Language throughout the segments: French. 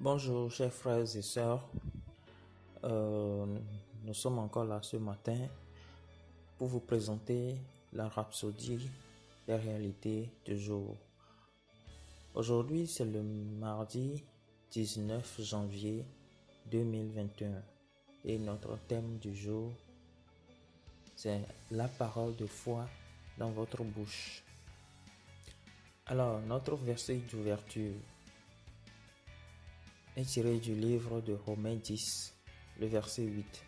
Bonjour chers frères et sœurs, Euh, nous sommes encore là ce matin pour vous présenter la rhapsodie des réalités du jour. Aujourd'hui c'est le mardi 19 janvier 2021 et notre thème du jour c'est la parole de foi dans votre bouche. Alors notre verset d'ouverture est tiré du livre de Romains 10, le verset 8.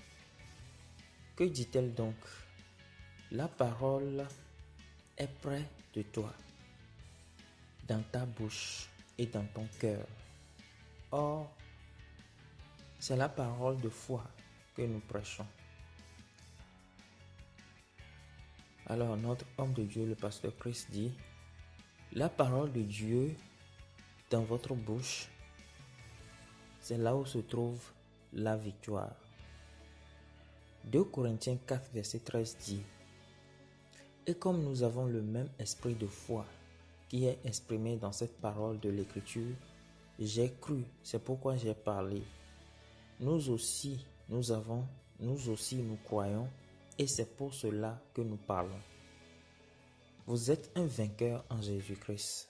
Que dit-elle donc? La parole est près de toi, dans ta bouche et dans ton cœur. Or, c'est la parole de foi que nous prêchons. Alors notre homme de Dieu, le pasteur Christ, dit: la parole de Dieu dans votre bouche, c'est là où se trouve la victoire. 2 Corinthiens 4, verset 13 dit: et comme nous avons le même esprit de foi qui est exprimé dans cette parole de l'Écriture, j'ai cru, c'est pourquoi j'ai parlé. Nous aussi, nous croyons, et c'est pour cela que nous parlons. Vous êtes un vainqueur en Jésus-Christ.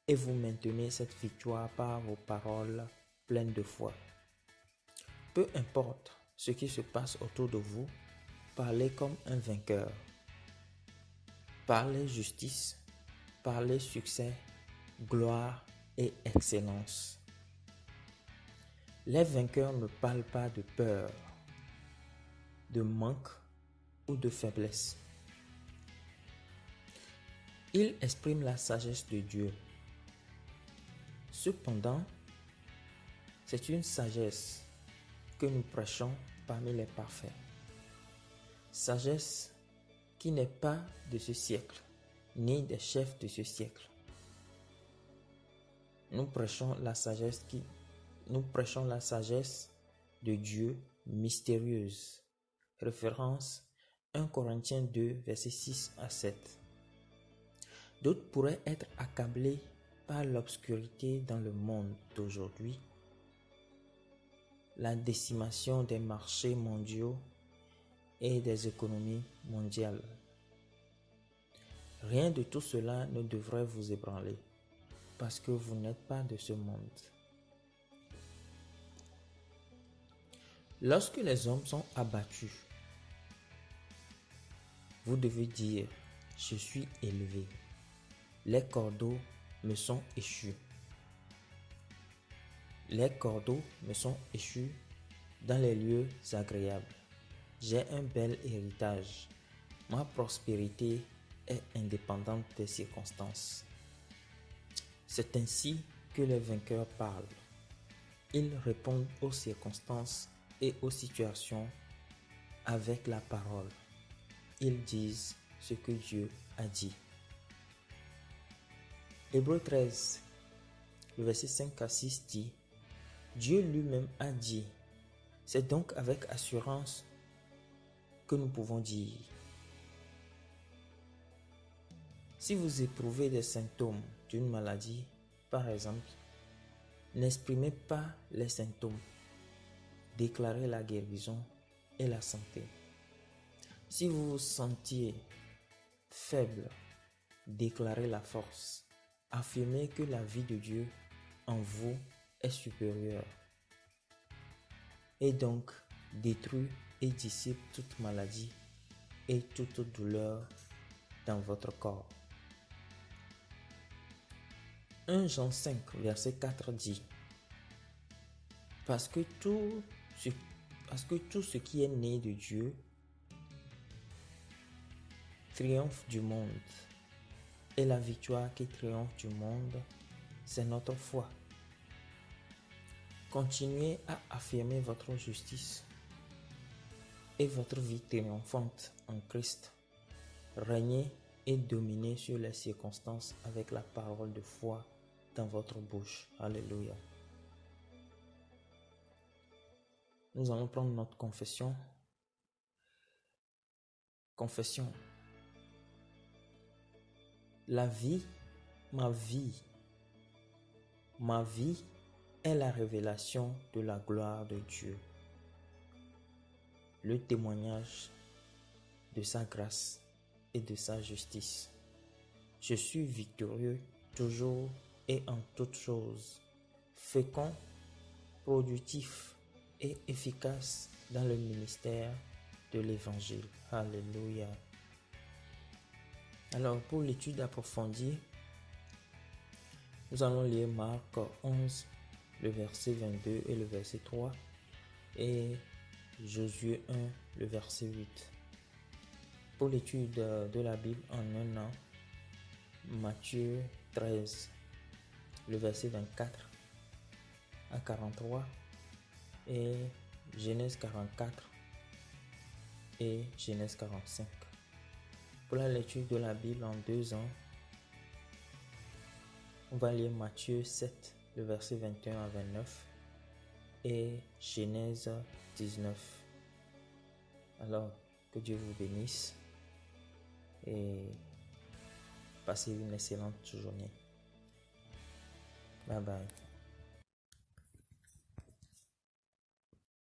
Et vous maintenez cette victoire par vos paroles pleines de foi. Peu importe ce qui se passe autour de vous, parlez comme un vainqueur. Parlez justice, parlez succès, gloire et excellence. Les vainqueurs ne parlent pas de peur, de manque ou de faiblesse. Ils expriment la sagesse de Dieu. Cependant, c'est une sagesse que nous prêchons parmi les parfaits. Sagesse qui n'est pas de ce siècle, ni des chefs de ce siècle. Nous prêchons la sagesse de Dieu mystérieuse. Référence 1 Corinthiens 2, versets 6 à 7. D'autres pourraient être accablés par l'obscurité dans le monde d'aujourd'hui, la décimation des marchés mondiaux et des économies mondiales. Rien de tout cela ne devrait vous ébranler, parce que vous n'êtes pas de ce monde. Lorsque les hommes sont abattus, vous devez dire: je suis élevé. Les cordeaux me sont échus. Les cordeaux me sont échus dans les lieux agréables. J'ai un bel héritage. Ma prospérité est indépendante des circonstances. C'est ainsi que les vainqueurs parlent. Ils répondent aux circonstances et aux situations avec la parole. Ils disent ce que Dieu a dit. Hébreux 13, le verset 5 à 6 dit: Dieu lui-même a dit. C'est donc avec assurance que nous pouvons dire. Si vous éprouvez des symptômes d'une maladie, par exemple, n'exprimez pas les symptômes. Déclarez la guérison et la santé. Si vous vous sentiez faible, déclarez la force. Affirmez que la vie de Dieu en vous est supérieure. Et donc, détruit et dissipe toute maladie et toute douleur dans votre corps. 1 Jean 5, verset 4 dit: parce que tout ce qui est né de Dieu triomphe du monde. Et la victoire qui triomphe du monde, c'est notre foi. Continuez à affirmer votre justice et votre vie triomphante en Christ. Régnez et dominez sur les circonstances avec la parole de foi dans votre bouche. Alléluia. Nous allons prendre notre confession. Confession. Ma vie Ma vie est la révélation de la gloire de Dieu, le témoignage de sa grâce et de sa justice. Je suis victorieux toujours et en toutes choses, fécond, productif et efficace dans le ministère de l'Évangile. Alléluia. Alors, pour l'étude approfondie, nous allons lire Marc 11, le verset 22 et le verset 3, et Josué 1, le verset 8. Pour l'étude de la Bible en un an, Matthieu 13, le verset 24 à 43, et Genèse 44 et Genèse 45. Pour la lecture de la Bible en 2 ans, on va lire Matthieu 7, le verset 21 à 29 et Genèse 19. Alors, que Dieu vous bénisse et passez une excellente journée. Bye bye.